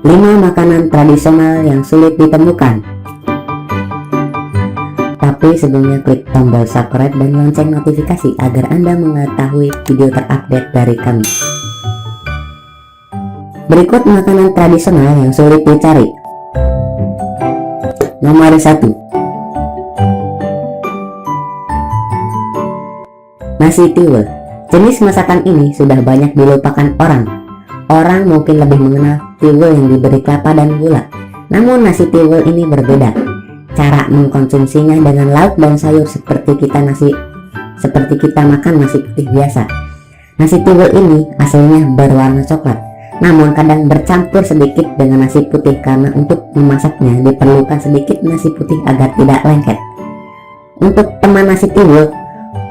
5 makanan tradisional yang sulit ditemukan. Tapi sebelumnya klik tombol subscribe dan lonceng notifikasi agar Anda mengetahui video terupdate dari kami. Berikut makanan tradisional yang sulit dicari. Nomor 1. Nasi tiwul. Jenis masakan ini sudah banyak dilupakan orang. Orang mungkin lebih mengenal tiwul yang diberi kelapa dan gula. Namun nasi tiwul ini berbeda. Cara mengkonsumsinya dengan lauk dan sayur seperti kita makan nasi putih biasa. Nasi tiwul ini aslinya berwarna coklat, namun kadang bercampur sedikit dengan nasi putih karena untuk memasaknya diperlukan sedikit nasi putih agar tidak lengket. Untuk teman nasi tiwul,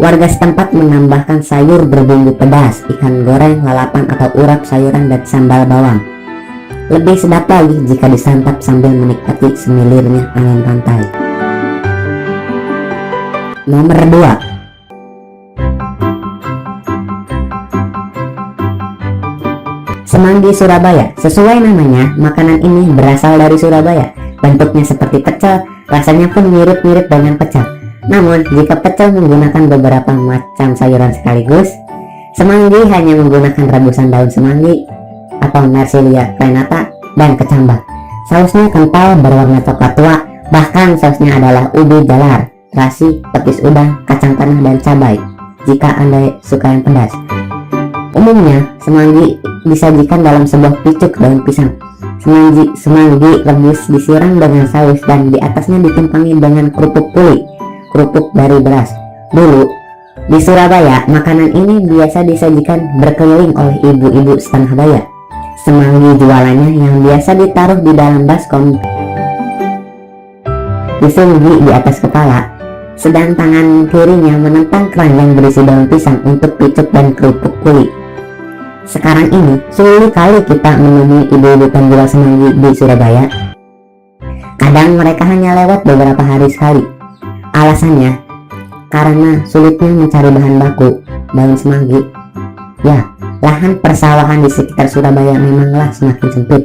warga setempat menambahkan sayur berbumbu pedas, ikan goreng, lalapan atau urap sayuran dan sambal bawang. Lebih sedap lagi jika disantap sambil menikmati semilirnya angin pantai. Nomor 2. Semanggi Surabaya. Sesuai namanya, makanan ini berasal dari Surabaya. Bentuknya seperti pecel, rasanya pun mirip-mirip dengan pecel. Namun, jika pecel menggunakan beberapa macam sayuran sekaligus, semanggi hanya menggunakan rebusan daun semanggi atau Nersilia crenata dan kecambah. Sausnya kental berwarna coklat tua, bahkan sausnya adalah ubi jalar, terasi, petis udang, kacang tanah dan cabai jika Anda suka yang pedas. Umumnya, semanggi disajikan dalam sebuah picuk daun pisang. Semanggi rebus disiram dengan saus dan di atasnya ditumpangi dengan kerupuk puli, kerupuk dari beras. Dulu di Surabaya, makanan ini biasa disajikan berkeliling oleh ibu-ibu setengah baya. Semanggi jualannya yang biasa ditaruh di dalam baskom disunggi di atas kepala, sedang tangan kirinya menentang keranjang berisi daun pisang untuk picuk dan kerupuk kulit. Sekarang ini sulit kali kita menemui ibu-ibu penjual semanggi di Surabaya. Kadang mereka hanya lewat beberapa hari sekali. Alasannya karena sulitnya mencari bahan baku daun semanggi. Ya, lahan persawahan di sekitar Surabaya memanglah semakin sempit.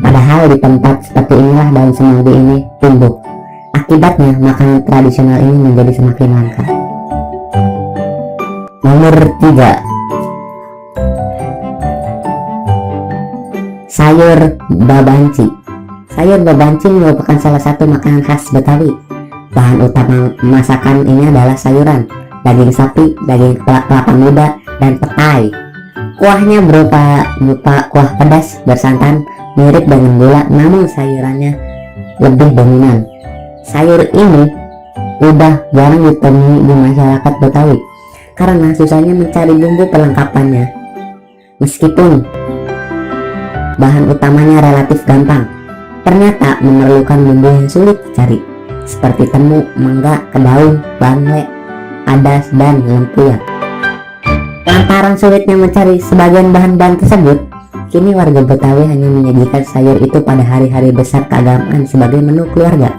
Padahal di tempat seperti inilah daun semanggi ini tumbuh. Akibatnya makanan tradisional ini menjadi semakin langka. Nomor 3. Sayur babanci. Sayur babanci merupakan salah satu makanan khas Betawi. Bahan utama masakan ini adalah sayuran, daging sapi, daging kelapa muda, dan petai. Kuahnya berupa kuah pedas bersantan mirip dengan gula, namun sayurannya lebih dominan. Sayur ini udah jarang ditemui di masyarakat Betawi karena susahnya mencari bumbu perlengkapannya. Meskipun bahan utamanya relatif gampang, ternyata memerlukan bumbu yang sulit dicari seperti temu, mangga, kedaung, bangle, adas, dan lempuya. Lantaran sulitnya mencari sebagian bahan-bahan tersebut, kini warga Betawi hanya menyajikan sayur itu pada hari-hari besar keagamaan sebagai menu keluarga,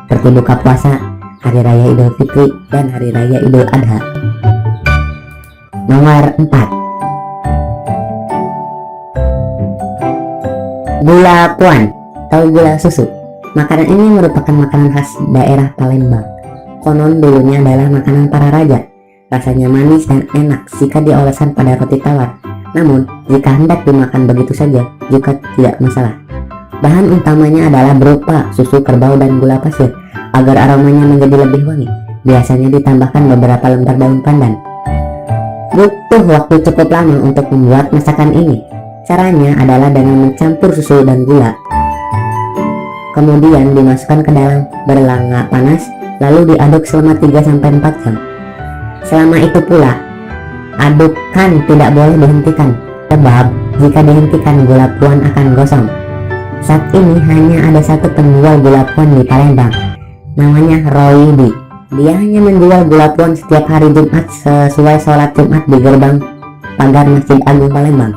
seperti buka puasa, hari raya Idul Fitri, dan hari raya Idul Adha. Nomor 4. Gula puan atau gula susu. Makanan ini merupakan makanan khas daerah Palembang. Konon dulunya adalah makanan para raja. Rasanya manis dan enak jika dioleskan pada roti tawar. Namun, jika hendak dimakan begitu saja juga tidak masalah. Bahan utamanya adalah berupa susu kerbau dan gula pasir agar aromanya menjadi lebih wangi. Biasanya ditambahkan beberapa lembar daun pandan. Butuh waktu cukup lama untuk membuat masakan ini. Caranya adalah dengan mencampur susu dan gula, kemudian dimasukkan ke dalam berlanga panas, lalu diaduk selama 3-4 jam. Selama itu pula, adukkan tidak boleh dihentikan, sebab jika dihentikan gula puan akan gosong. Saat ini hanya ada satu penjual gula puan di Palembang, namanya Roydi. Dia hanya menjual gula puan setiap hari Jumat sesuai sholat Jumat di gerbang pagar Masjid Agung Palembang.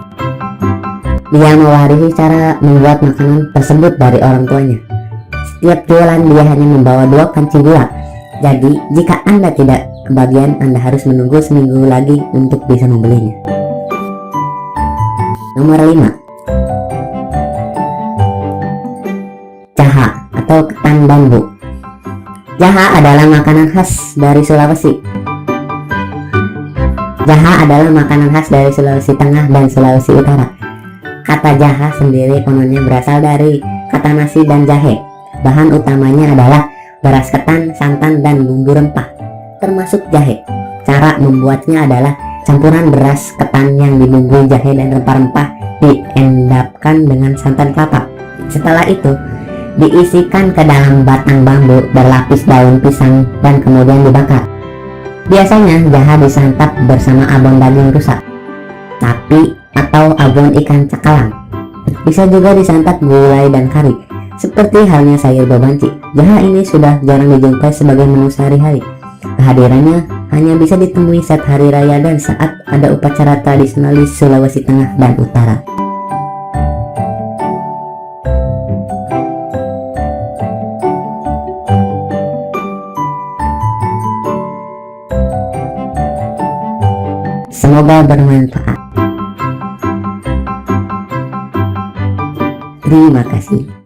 Dia mewarisi cara membuat makanan tersebut dari orang tuanya. Setiap jualan dia hanya membawa 2 panci gula. Jadi, jika Anda tidak kebagian, Anda harus menunggu seminggu lagi untuk bisa membelinya. Nomor 5. Jaha atau ketan bambu. Jaha adalah makanan khas dari Sulawesi. Jaha adalah makanan khas dari Sulawesi Tengah dan Sulawesi Utara. Kata jaha sendiri kononnya berasal dari kata nasi dan jahe. Bahan utamanya adalah beras ketan, santan, dan bumbu rempah, termasuk jahe. Cara membuatnya adalah campuran beras ketan yang dibumbui jahe dan rempah-rempah diendapkan dengan santan kelapa. Setelah itu, diisikan ke dalam batang bambu berlapis daun pisang dan kemudian dibakar. Biasanya jaha disantap bersama abon daging rusa, sapi, atau abon ikan cakalang. Bisa juga disantap gulai dan kari. Seperti halnya sayur babanci, jaha ini sudah jarang dijumpai sebagai menu sehari-hari. Kehadirannya hanya bisa ditemui saat hari raya dan saat ada upacara tradisional di Sulawesi Tengah dan Utara. Semoga bermanfaat. Terima kasih.